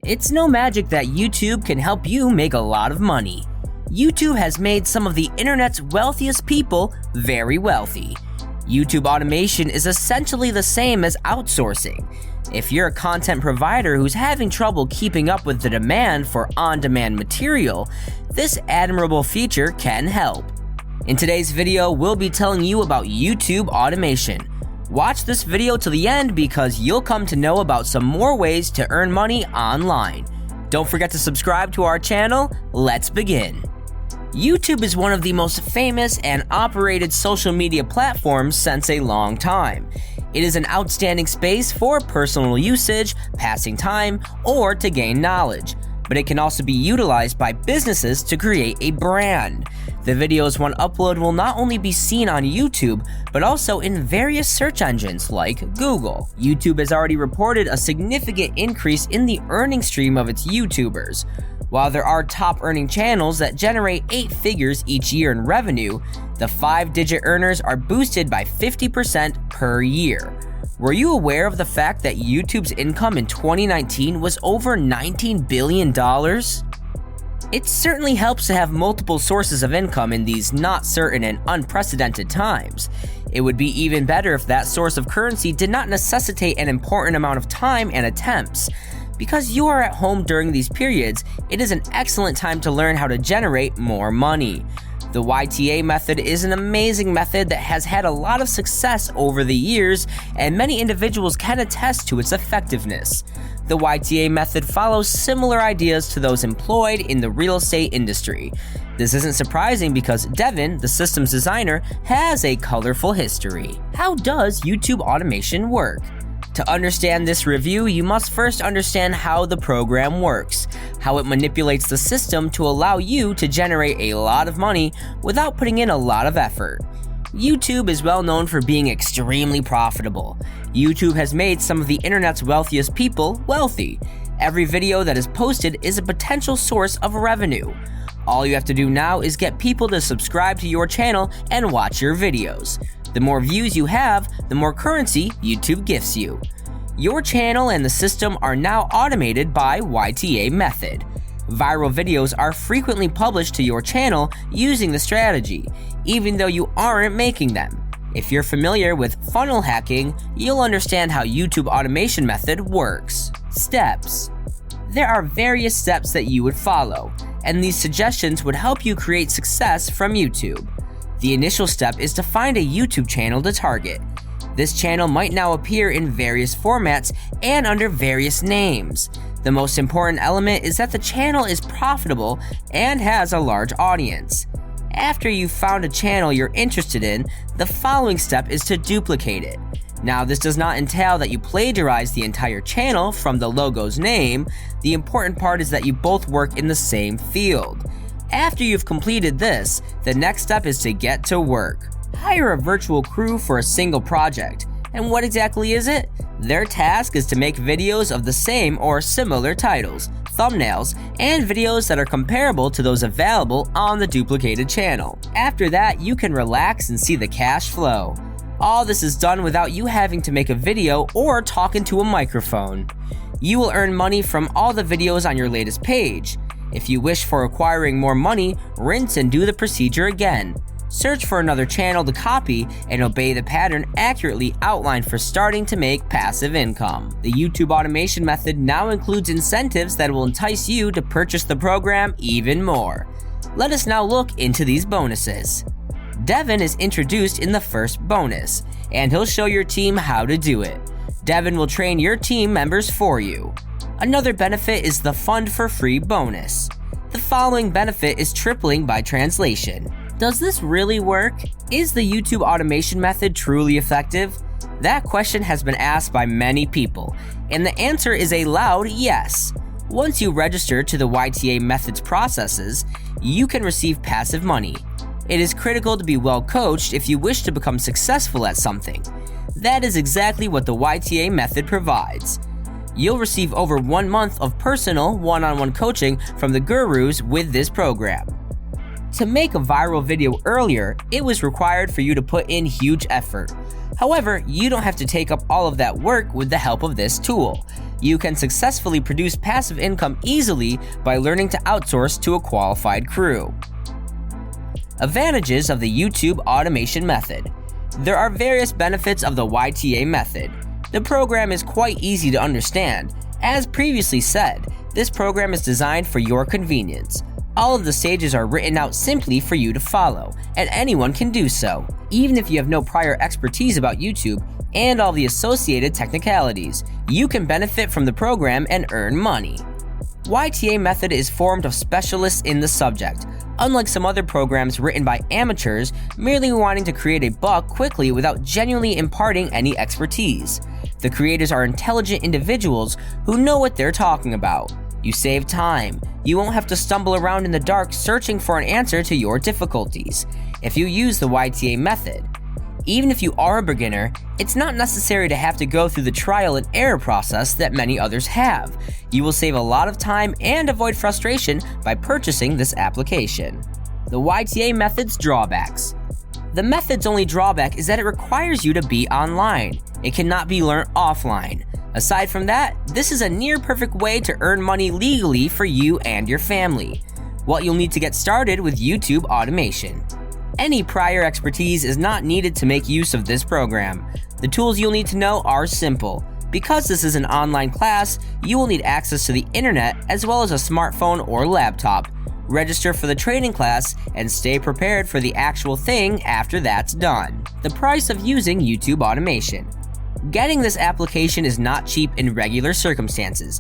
It's no magic that YouTube can help you make a lot of money. YouTube has made some of the internet's wealthiest people very wealthy. YouTube automation is essentially the same as outsourcing. If you're a content provider who's having trouble keeping up with the demand for on-demand material, this admirable feature can help. In today's video, we'll be telling you about YouTube automation. Watch this video to the end because you'll come to know about some more ways to earn money online. Don't forget to subscribe to our channel. Let's begin. YouTube is one of the most famous and operated social media platforms since a long time. It is an outstanding space for personal usage, passing time, or to gain knowledge. But it can also be utilized by businesses to create a brand. The videos one upload will not only be seen on YouTube, but also in various search engines like Google. YouTube has already reported a significant increase in the earning stream of its YouTubers. While there are top earning channels that generate 8 figures each year in revenue, the 5-digit earners are boosted by 50% per year. Were you aware of the fact that YouTube's income in 2019 was over $19 billion? It certainly helps to have multiple sources of income in these not certain and unprecedented times. It would be even better if that source of currency did not necessitate an important amount of time and attempts. Because you are at home during these periods, it is an excellent time to learn how to generate more money. The YTA method is an amazing method that has had a lot of success over the years, and many individuals can attest to its effectiveness. The YTA method follows similar ideas to those employed in the real estate industry. This isn't surprising because Devin, the systems designer, has a colorful history. How does YouTube automation work? To understand this review, you must first understand how the program works, how it manipulates the system to allow you to generate a lot of money without putting in a lot of effort. YouTube is well known for being extremely profitable. YouTube has made some of the internet's wealthiest people wealthy. Every video that is posted is a potential source of revenue. All you have to do now is get people to subscribe to your channel and watch your videos. The more views you have, the more currency YouTube gifts you. Your channel and the system are now automated by YTA Method. Viral videos are frequently published to your channel using the strategy, even though you aren't making them. If you're familiar with funnel hacking, you'll understand how YouTube automation method works. Steps. There are various steps that you would follow, and these suggestions would help you create success from YouTube. The initial step is to find a YouTube channel to target. This channel might now appear in various formats and under various names. The most important element is that the channel is profitable and has a large audience. After you've found a channel you're interested in, the following step is to duplicate it. Now, this does not entail that you plagiarize the entire channel from the logo's name. The important part is that you both work in the same field. After you've completed this, the next step is to get to work. Hire a virtual crew for a single project. And what exactly is it? Their task is to make videos of the same or similar titles, thumbnails, and videos that are comparable to those available on the duplicated channel. After that, you can relax and see the cash flow. All this is done without you having to make a video or talk into a microphone. You will earn money from all the videos on your latest page. If you wish for acquiring more money, rinse and do the procedure again. Search for another channel to copy and obey the pattern accurately outlined for starting to make passive income. The YouTube automation method now includes incentives that will entice you to purchase the program even more. Let us now look into these bonuses. Devin is introduced in the first bonus, and he'll show your team how to do it. Devin will train your team members for you. Another benefit is the Fund for Free bonus. The following benefit is tripling by translation. Does this really work? Is the YouTube automation method truly effective? That question has been asked by many people, and the answer is a loud yes. Once you register to the YTA method's processes, you can receive passive money. It is critical to be well coached if you wish to become successful at something. That is exactly what the YTA method provides. You'll receive over 1 month of personal one-on-one coaching from the gurus with this program. To make a viral video earlier, it was required for you to put in huge effort. However, you don't have to take up all of that work with the help of this tool. You can successfully produce passive income easily by learning to outsource to a qualified crew. Advantages of the YouTube automation method. There are various benefits of the YTA method. The program is quite easy to understand. As previously said, this program is designed for your convenience. All of the stages are written out simply for you to follow, and anyone can do so, even if you have no prior expertise about YouTube and all the associated technicalities. You can benefit from the program and earn money. YTA Method is formed of specialists in the subject, unlike some other programs written by amateurs merely wanting to create a buck quickly without genuinely imparting any expertise. The creators are intelligent individuals who know what they're talking about. You save time. You won't have to stumble around in the dark searching for an answer to your difficulties if you use the YTA method. Even if you are a beginner, it's not necessary to have to go through the trial and error process that many others have. You will save a lot of time and avoid frustration by purchasing this application. The YTA method's drawbacks. The method's only drawback is that it requires you to be online. It cannot be learned offline. Aside from that, this is a near-perfect way to earn money legally for you and your family. What you'll need to get started with YouTube automation. Any prior expertise is not needed to make use of this program. The tools you'll need to know are simple. Because this is an online class, you will need access to the internet as well as a smartphone or laptop. Register for the training class and stay prepared for the actual thing after that's done. The price of using YouTube automation. Getting this application is not cheap in regular circumstances.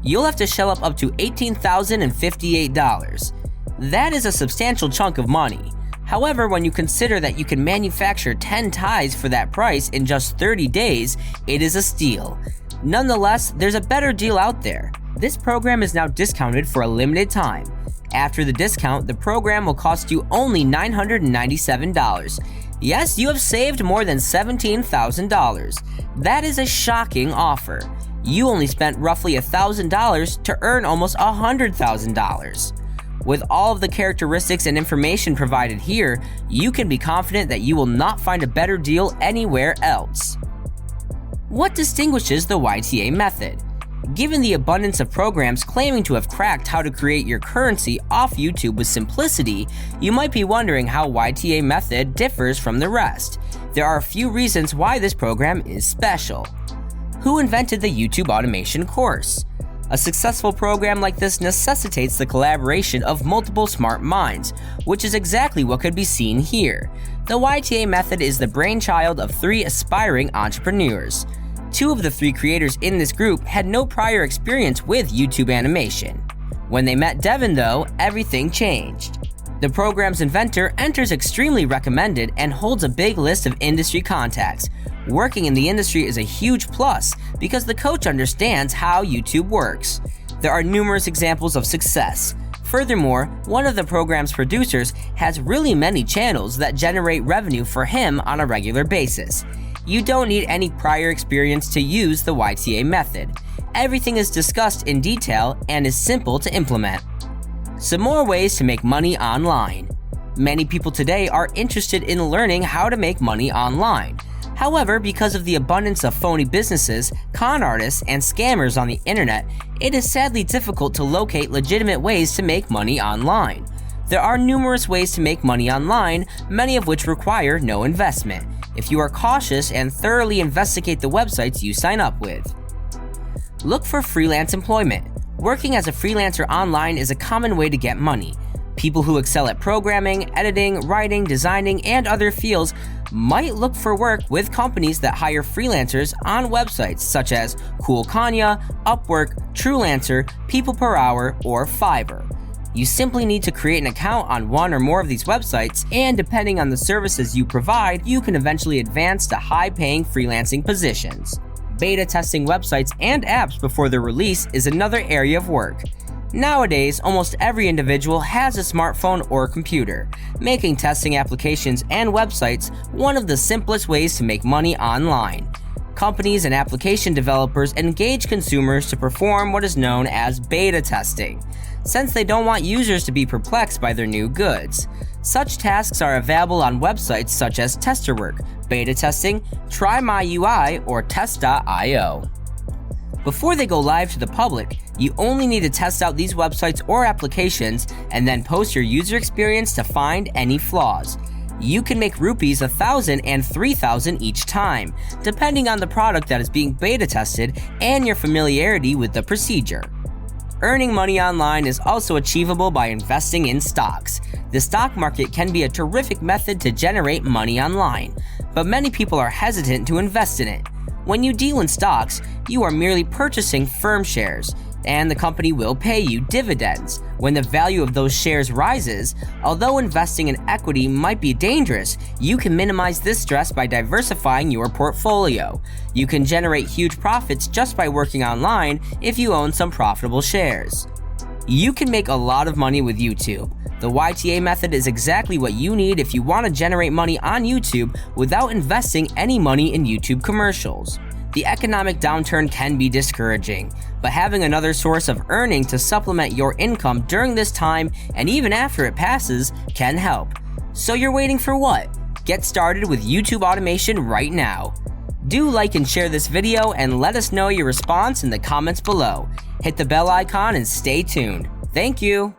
You'll have to shell up to $18,058. That is a substantial chunk of money. However, when you consider that you can manufacture 10 ties for that price in just 30 days, it is a steal. Nonetheless, there's a better deal out there. This program is now discounted for a limited time. After the discount, the program will cost you only $997. Yes, you have saved more than $17,000. That is a shocking offer. You only spent roughly $1,000 to earn almost $100,000. With all of the characteristics and information provided here, you can be confident that you will not find a better deal anywhere else. What distinguishes the YTA method? Given the abundance of programs claiming to have cracked how to create your currency off YouTube with simplicity, you might be wondering how YTA method differs from the rest. There are a few reasons why this program is special. Who invented the YouTube automation course? A successful program like this necessitates the collaboration of multiple smart minds, which is exactly what could be seen here. The YTA method is the brainchild of 3 aspiring entrepreneurs. 2 of the 3 creators in this group had no prior experience with YouTube animation. When they met Devin, though, everything changed. The program's inventor enters extremely recommended and holds a big list of industry contacts. Working in the industry is a huge plus because the coach understands how YouTube works. There are numerous examples of success. Furthermore, one of the program's producers has really many channels that generate revenue for him on a regular basis. You don't need any prior experience to use the YTA method. Everything is discussed in detail and is simple to implement. Some more ways to make money online. Many people today are interested in learning how to make money online. However, because of the abundance of phony businesses, con artists, and scammers on the internet, it is sadly difficult to locate legitimate ways to make money online. There are numerous ways to make money online, many of which require no investment, if you are cautious and thoroughly investigate the websites you sign up with. Look for freelance employment. Working as a freelancer online is a common way to get money. People who excel at programming, editing, writing, designing, and other fields might look for work with companies that hire freelancers on websites such as Cool Kanya, Upwork, Truelancer, People Per Hour, or Fiverr. You simply need to create an account on one or more of these websites, and depending on the services you provide, you can eventually advance to high-paying freelancing positions. Beta testing websites and apps before their release is another area of work. Nowadays, almost every individual has a smartphone or computer, making testing applications and websites one of the simplest ways to make money online. Companies and application developers engage consumers to perform what is known as beta testing, since they don't want users to be perplexed by their new goods. Such tasks are available on websites such as Testerwork, Beta Testing, Try My UI, or Test.io. Before they go live to the public, you only need to test out these websites or applications and then post your user experience to find any flaws. You can make rupees 1,000 and 3,000 each time, depending on the product that is being beta tested and your familiarity with the procedure. Earning money online is also achievable by investing in stocks. The stock market can be a terrific method to generate money online, but many people are hesitant to invest in it. When you deal in stocks, you are merely purchasing firm shares, and the company will pay you dividends. When the value of those shares rises, although investing in equity might be dangerous, you can minimize this stress by diversifying your portfolio. You can generate huge profits just by working online if you own some profitable shares. You can make a lot of money with YouTube. The YTA method is exactly what you need if you want to generate money on YouTube without investing any money in YouTube commercials. The economic downturn can be discouraging, but having another source of earning to supplement your income during this time and even after it passes can help. So you're waiting for what? Get started with YouTube automation right now. Do like and share this video and let us know your response in the comments below. Hit the bell icon and stay tuned. Thank you.